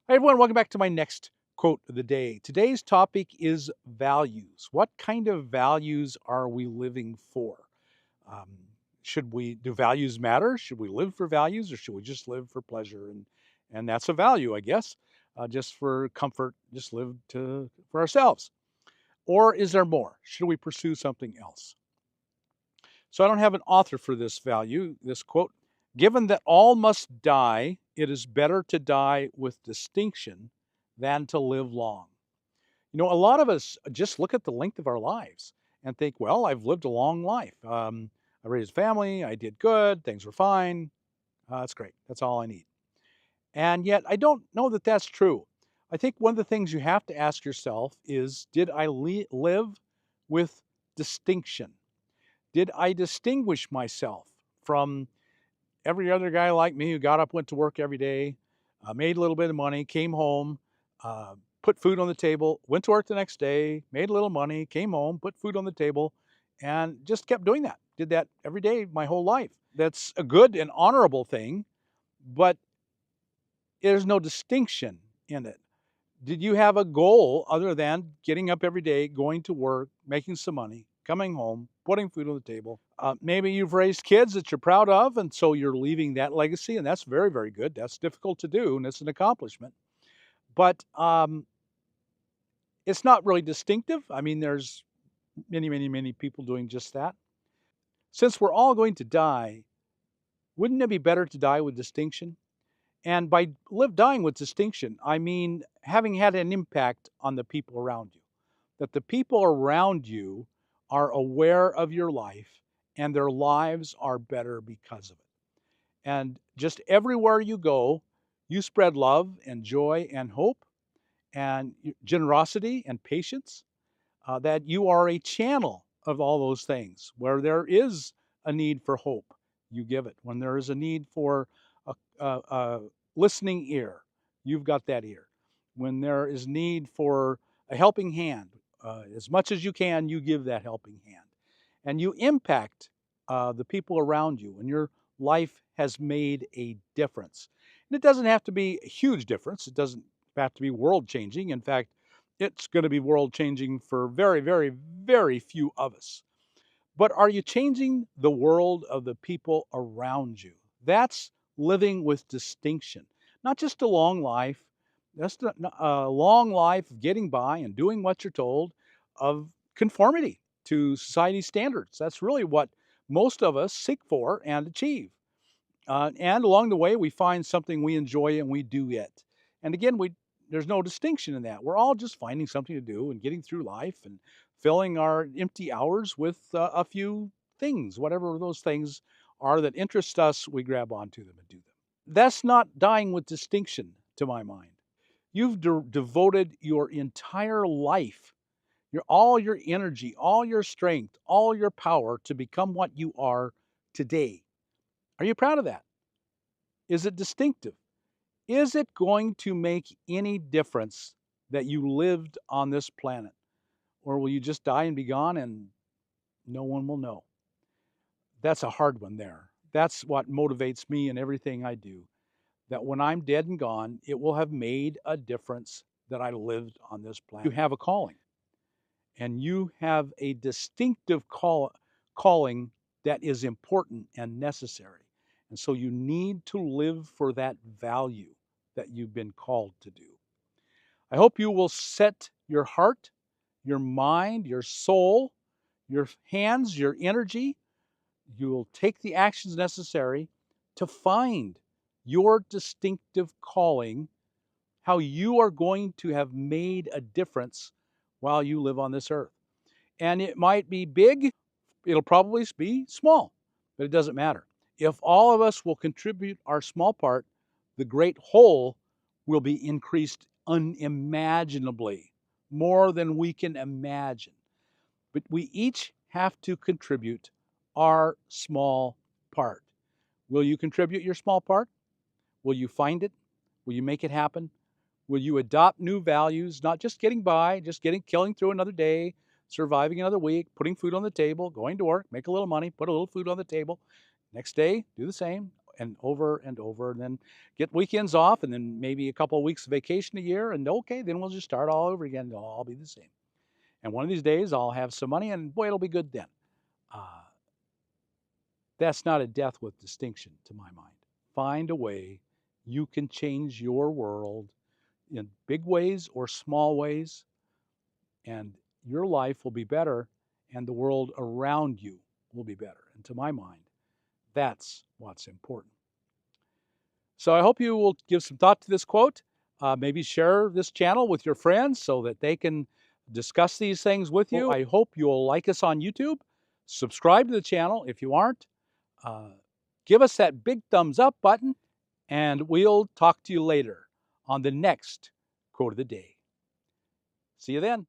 Hi, everyone. Welcome back to my next quote of the day. Today's topic is values. What kind of values are we living for? Um, do values matter? Should we live for values or should we just live for pleasure? And that's a value, I guess, just for comfort, just live for ourselves. Or is there more? Should we pursue something else? So I don't have an author for this value, this quote. Given that all must die, it is better to die with distinction than to live long. A lot of us just look at the length of our lives and think, well, I've lived a long life. I raised a family, I did good, things were fine. That's great. That's all I need. And yet, I don't know that that's true. I think one of the things you have to ask yourself is, did I live with distinction? Did I distinguish myself from every other guy like me who got up, went to work every day, made a little bit of money, came home, put food on the table, went to work the next day, made a little money, came home, put food on the table, and just kept doing that. Did that every day my whole life. That's a good and honorable thing, but there's no distinction in it. Did you have a goal other than getting up every day, going to work, making some money, coming home, putting food on the table? Maybe you've raised kids that you're proud of, and so you're leaving that legacy, and that's very, very good. That's difficult to do, and it's an accomplishment. But it's not really distinctive. I mean, there's many, many, many people doing just that. Since we're all going to die, wouldn't it be better to die with distinction? And by dying with distinction, I mean having had an impact on the people around you, that the people around you are aware of your life and their lives are better because of it. And just everywhere you go, you spread love and joy and hope and generosity and patience, that you are a channel of all those things. Where there is a need for hope, you give it. When there is a need for a listening ear, you've got that ear. When there is need for a helping hand, as much as you can, you give that helping hand. And you impact the people around you, and your life has made a difference. And it doesn't have to be a huge difference. It doesn't have to be world changing. In fact, it's going to be world changing for very, very, very few of us. But are you changing the world of the people around you? That's living with distinction, not just a long life, just a long life of getting by and doing what you're told, of conformity to society's standards. That's really what most of us seek for and achieve. And along the way, we find something we enjoy and we do it. And again, there's no distinction in that. We're all just finding something to do and getting through life and filling our empty hours with a few things, whatever those things are that interest us, we grab onto them and do them. That's not dying with distinction, to my mind. You've devoted your entire life, all your energy, all your strength, all your power to become what you are today. Are you proud of that? Is it distinctive? Is it going to make any difference that you lived on this planet? Or will you just die and be gone and no one will know? That's a hard one there. That's what motivates me in everything I do. That when I'm dead and gone, it will have made a difference that I lived on this planet. You have a calling, and you have a distinctive calling that is important and necessary. And so you need to live for that value that you've been called to do. I hope you will set your heart, your mind, your soul, your hands, your energy. You will take the actions necessary to find your distinctive calling, how you are going to have made a difference while you live on this earth. And it might be big, it'll probably be small, but it doesn't matter. If all of us will contribute our small part, the great whole will be increased unimaginably, more than we can imagine. But we each have to contribute our small part. Will you contribute your small part? Will you find it? Will you make it happen? Will you adopt new values, not just getting by, just killing through another day, surviving another week, putting food on the table, going to work, make a little money, put a little food on the table. Next day, do the same. and over and over, and then get weekends off, and then maybe a couple of weeks of vacation a year, and okay, then we'll just start all over again. It'll all be the same. And one of these days I'll have some money, and boy, it'll be good then. That's not a death with distinction to my mind. Find a way you can change your world in big ways or small ways, and your life will be better, and the world around you will be better. And to my mind, that's what's important. So I hope you will give some thought to this quote. Maybe share this channel with your friends so that they can discuss these things with you. I hope you'll like us on YouTube. Subscribe to the channel if you aren't. Give us that big thumbs up button, and we'll talk to you later on the next quote of the day. See you then.